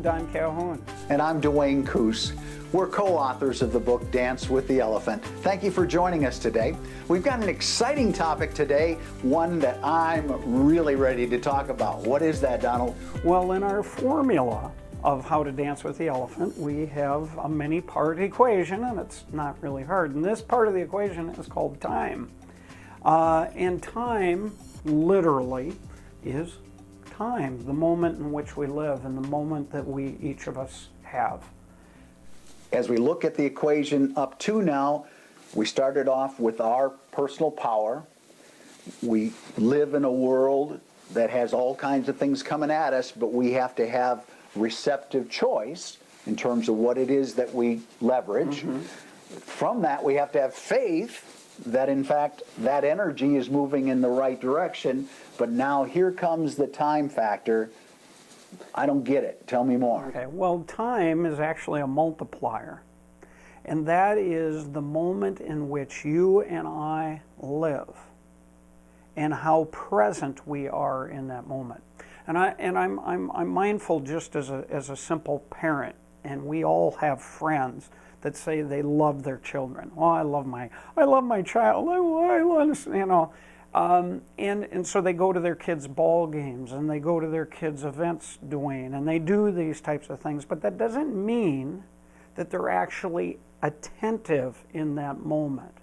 Don Calhoun. And I'm Duane Coos. We're co-authors of the book Dance with the Elephant. Thank you for joining us today. We've got an exciting topic today, one that I'm really ready to talk about. What is that, Donald? Well, in our formula of how to dance with the elephant, we have a many-part equation, and it's not really hard. And this part of the equation is called time. And time, literally, is time, the moment in which we live and the moment that we, each of us, have. As we look at the equation up to now, we started off with our personal power. We live in a world that has all kinds of things coming at us, but we have to have receptive choice in terms of what it is that we leverage. Mm-hmm. From that, we have to have faith that, in fact, that energy is moving in the right direction. But now here comes the time factor. I don't get it. Tell me more. Okay, well, time is actually a multiplier. And that is the moment in which you and I live and how present we are in that moment. And I'm mindful just as a simple parent, and we all have friends that say they love their children. Oh, I love my child. I love, you know. And so they go to their kids' ball games and they go to their kids' events, Duane, and they do these types of things. But that doesn't mean that they're actually attentive in that moment.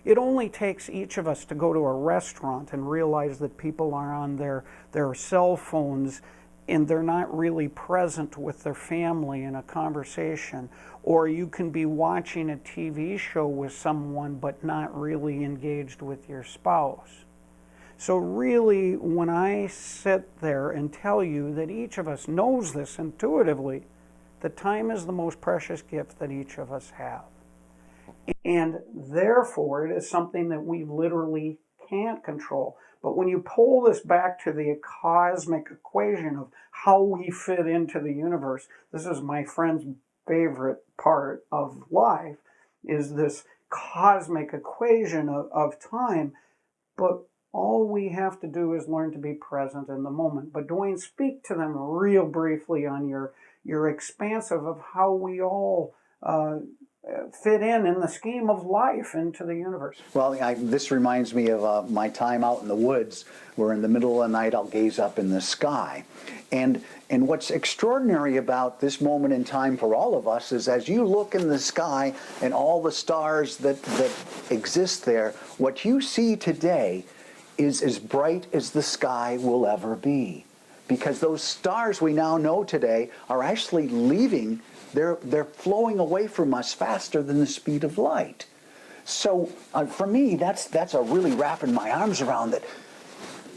It only takes each of us to go to a restaurant and realize that people are on their cell phones and they're not really present with their family in a conversation. Or you can be watching a TV show with someone but not really engaged with your spouse. So really, when I sit there and tell you that each of us knows this intuitively, that time is the most precious gift that each of us have. And therefore, it is something that we literally can't control. But when you pull this back to the cosmic equation of how we fit into the universe, this is my friend's favorite part of life, is this cosmic equation of time. But all we have to do is learn to be present in the moment. But Duane, speak to them real briefly on your expansive of how we all fit in the scheme of life into the universe. Well, this reminds me of my time out in the woods, where in the middle of the night I'll gaze up in the sky. And what's extraordinary about this moment in time for all of us is as you look in the sky and all the stars that exist there, what you see today is as bright as the sky will ever be. Because those stars we now know today are actually leaving. They're flowing away from us faster than the speed of light. So for me, that's a really wrapping my arms around that.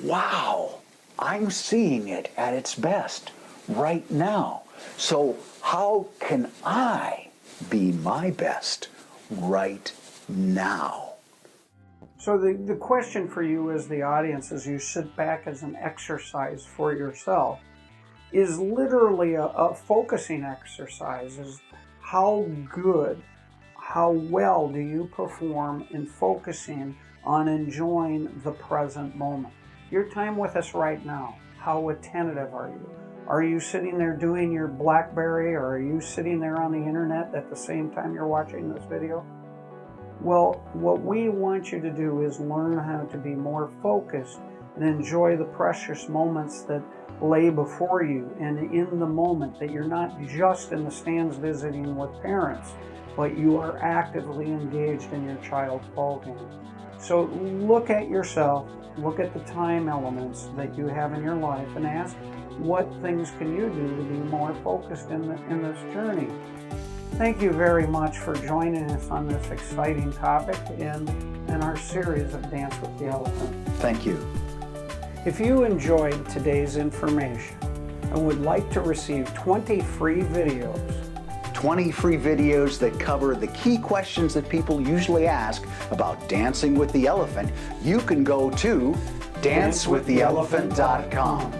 Wow, I'm seeing it at its best right now. So how can I be my best right now? So the question for you as the audience, as you sit back as an exercise for yourself, is literally a focusing exercise. Is how good, how well do you perform in focusing on enjoying the present moment? Your time with us right now, how attentive are you? Are you sitting there doing your BlackBerry, or are you sitting there on the internet at the same time you're watching this video? Well, what we want you to do is learn how to be more focused and enjoy the precious moments that lay before you and in the moment, that you're not just in the stands visiting with parents, but you are actively engaged in your child's ball game. So look at yourself, look at the time elements that you have in your life, and ask, what things can you do to be more focused in this journey? Thank you very much for joining us on this exciting topic in our series of Dance with the Elephant. Thank you. If you enjoyed today's information and would like to receive 20 free videos, 20 free videos that cover the key questions that people usually ask about dancing with the elephant, you can go to dancewiththeelephant.com.